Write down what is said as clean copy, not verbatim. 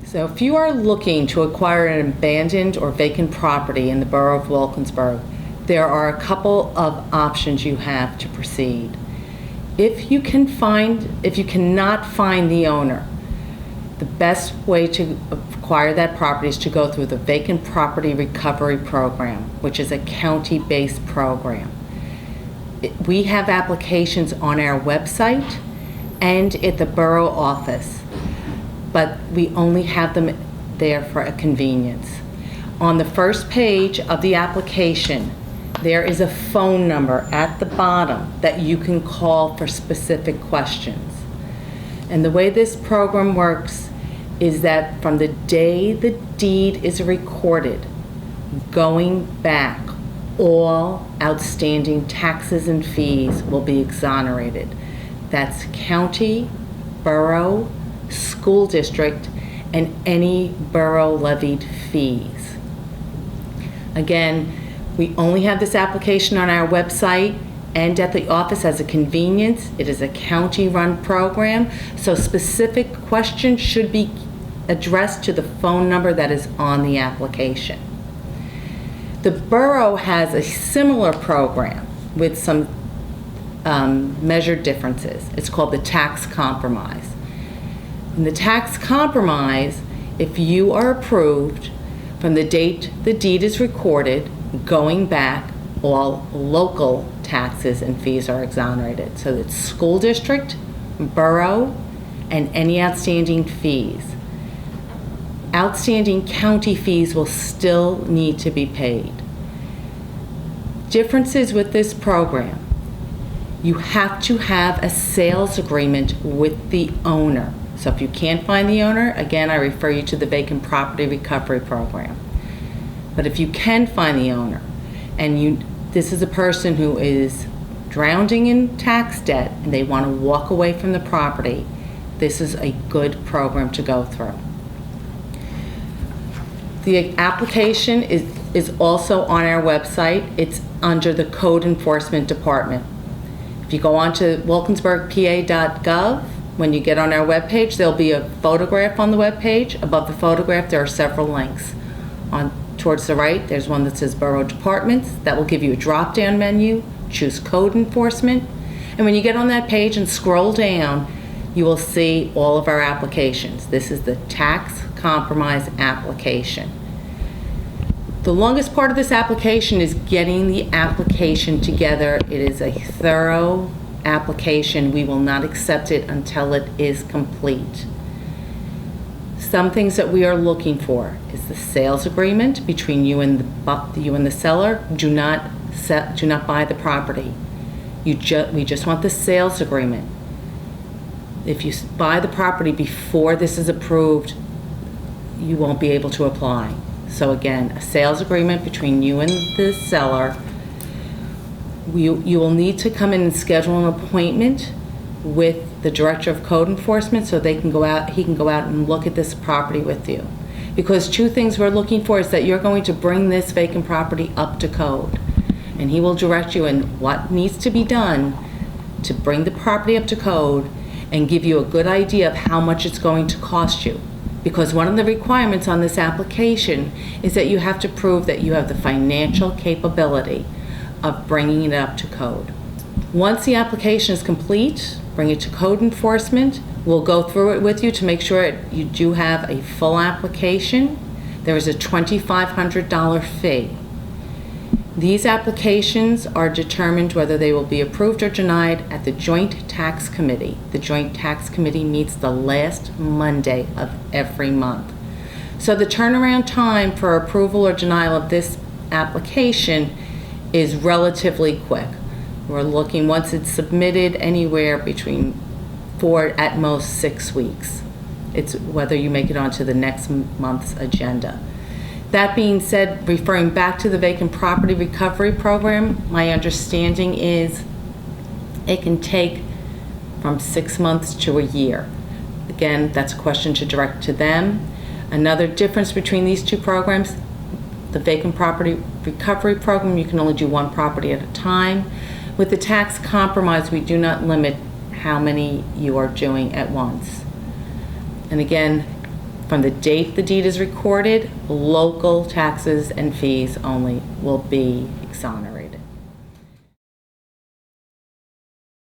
So if you are looking to acquire an abandoned or vacant property in the borough of Wilkinsburg, there are a couple of options you have to proceed. If you cannot find the owner, the best way to acquire that property is to go through the Vacant Property Recovery Program, which is a county-based program. We have applications on our website and at the borough office, but we only have them there for a convenience. On the first page of the application, there is a phone number at the bottom that you can call for specific questions. And the way this program works is that from the day the deed is recorded, going back, all outstanding taxes and fees will be exonerated. That's county, borough, school district, and any borough levied fees. Again, we only have this application on our website and at the office as a convenience. It is a county-run program, so specific questions should be addressed to the phone number that is on the application. The borough has a similar program with some measured differences. It's called the tax compromise. In the tax compromise, if you are approved from the date the deed is recorded, going back, all local taxes and fees are exonerated. So it's school district, borough, and any outstanding fees. Outstanding county fees will still need to be paid. Differences with this program: you have to have a sales agreement with the owner. So if you can't find the owner, again, I refer you to the Vacant Property Recovery Program. But if you can find the owner, and this is a person who is drowning in tax debt and they want to walk away from the property, this is a good program to go through. The application is also on our website. It's under the Code Enforcement Department. If you go on to wilkinsburgpa.gov, when you get on our webpage, there'll be a photograph on the webpage. Above the photograph, there are several links. Towards the right, there's one that says Borough Departments. That will give you a drop-down menu. Choose Code Enforcement. And when you get on that page and scroll down, you will see all of our applications. This is the tax compromise application. The longest part of this application is getting the application together. It is a thorough application. We will not accept it until it is complete. Some things that we are looking for is the sales agreement between you and the seller. Do not buy the property. We just want the sales agreement. If you buy the property before this is approved, you won't be able to apply. So again, a sales agreement between you and the seller. You will need to come in and schedule an appointment with the Director of Code Enforcement so he can go out and look at this property with you. Because two things we're looking for is that you're going to bring this vacant property up to code. And he will direct you in what needs to be done to bring the property up to code and give you a good idea of how much it's going to cost you. Because one of the requirements on this application is that you have to prove that you have the financial capability of bringing it up to code. Once the application is complete, bring it to Code Enforcement. We'll go through it with you to make sure you do have a full application. There is a $2,500 fee. These applications are determined whether they will be approved or denied at the Joint Tax Committee. The Joint Tax Committee meets the last Monday of every month. So the turnaround time for approval or denial of this application is relatively quick. We're looking, once it's submitted, anywhere between 4 at most 6 weeks. It's whether you make it onto the next month's agenda. That being said, referring back to the Vacant Property Recovery Program, my understanding is it can take from 6 months to a year. Again, that's a question to direct to them. Another difference between these two programs, the Vacant Property Recovery Program, you can only do one property at a time. With the tax compromise, we do not limit how many you are doing at once. And again, From the date the deed is recorded, local taxes and fees only will be exonerated.